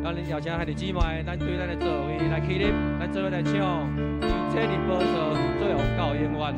咱邀请兄弟姊妹，咱对咱的座位来起立，咱做伙来唱《以这日保守，最后到永远》。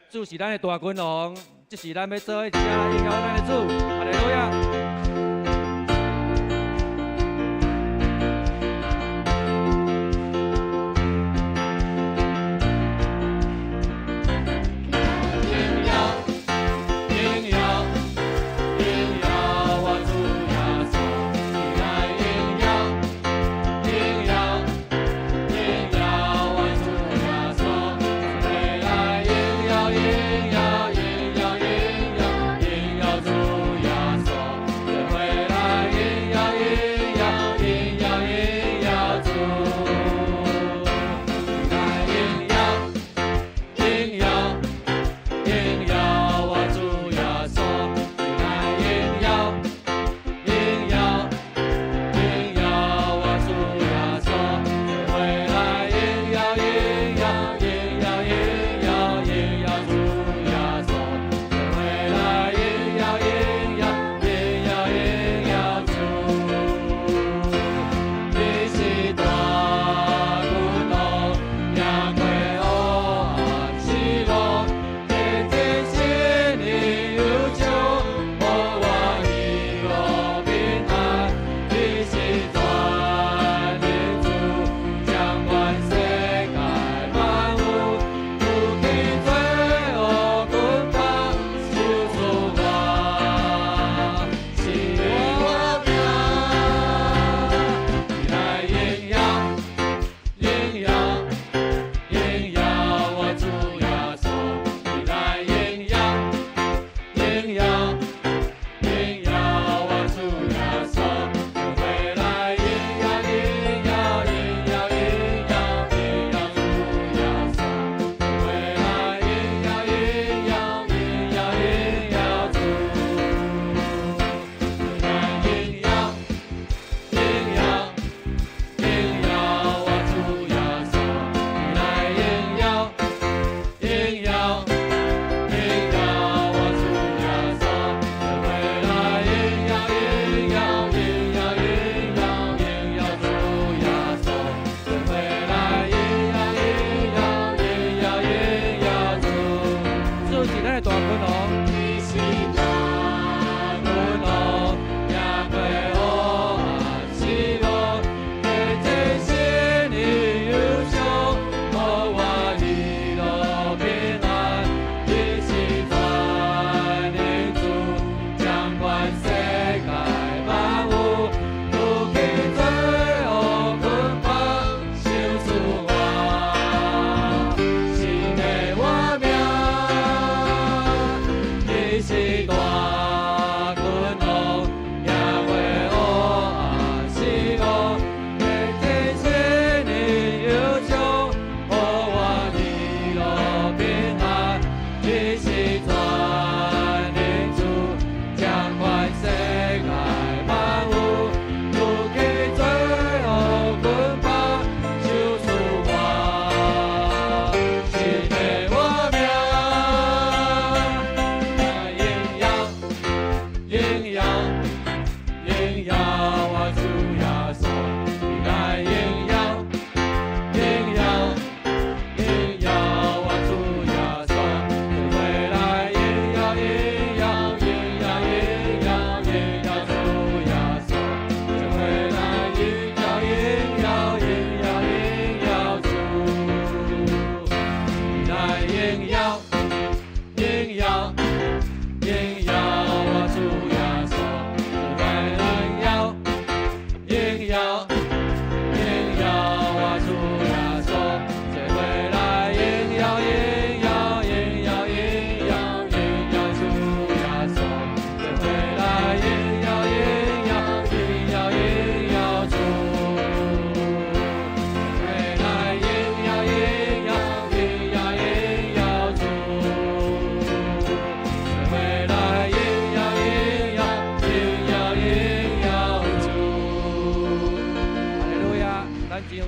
主是咱的大君王，这是咱要做的一只应邀咱的主，哈利路亚。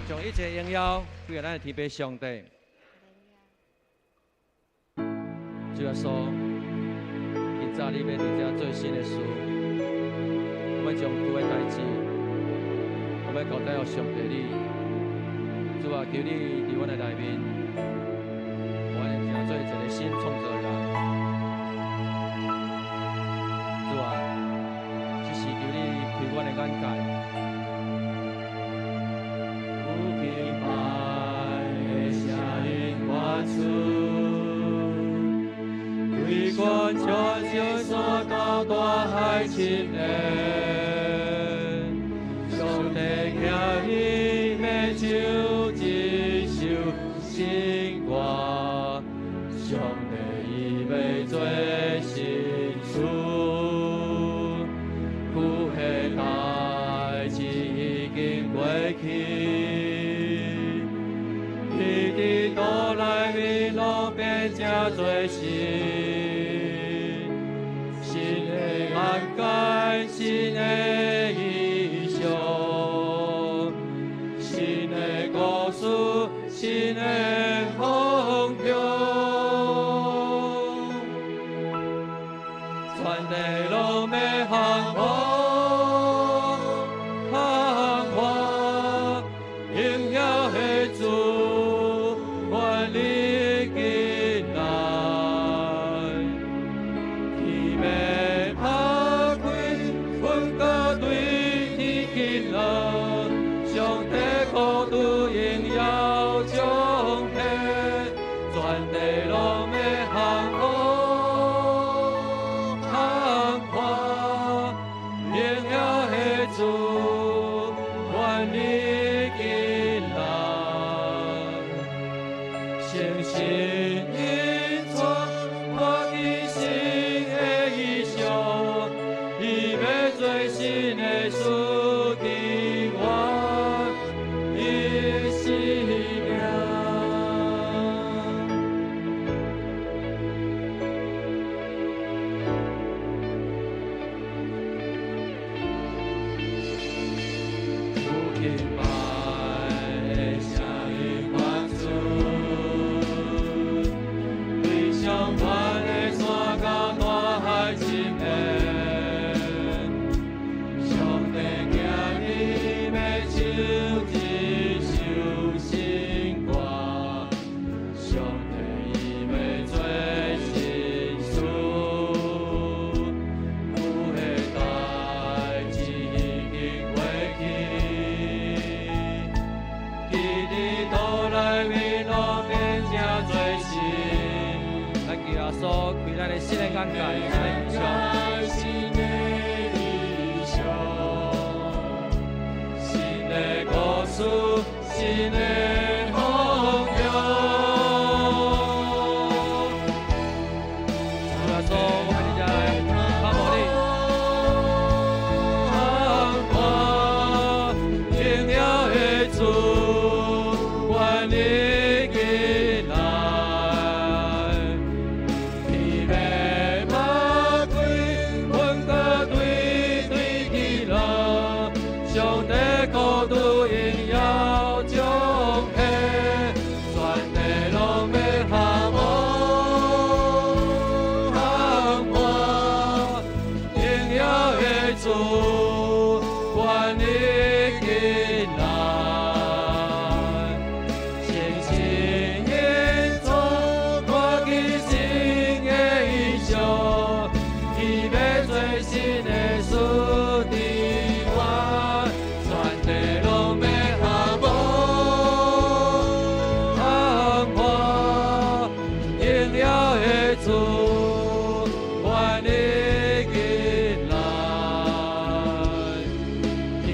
将一切荣耀归给咱的天父上帝。主耶稣，今早你要伫遮做新的事，我们将主的代志，我们交代予上帝你。主啊，求你伫阮的内面，我们成做一个新创造人。主啊，即时求你开阮的眼界。 为观众就所到大海深渊，上帝叫伊要受一首新歌，上帝伊要做新事，旧的代志已经过去，伊伫倒来面路变成做新。 新的意象，新的故事，新的方向，全地拢要航行，航行，荣耀的主，愿你进来，天要。 上帝国度荣耀彰显，全地拢要航行，航看荣耀的主，愿你进来，诚心因传我的新的意象，伊要做新的事。 所开咱的新的眼界，新的意象，新的故事，新的方向。主啊，说我们现在看无你，荣耀的主，愿你进来。 国度荣耀彰显，全地拢要航行，航看荣耀的主，愿你进来，诚心演奏我的新的意象，伊要做新的事。 愿你进来，伊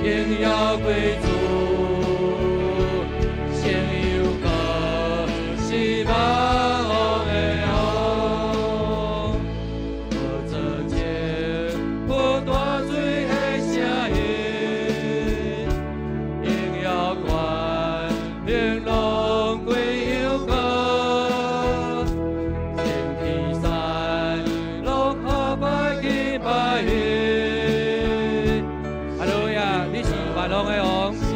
荣耀归主，先有歌是万王的王，我这天不大水的声音，荣耀冠荣龙归有歌，天地山龙合拜敬拜。哈利路亚，你是万王的王。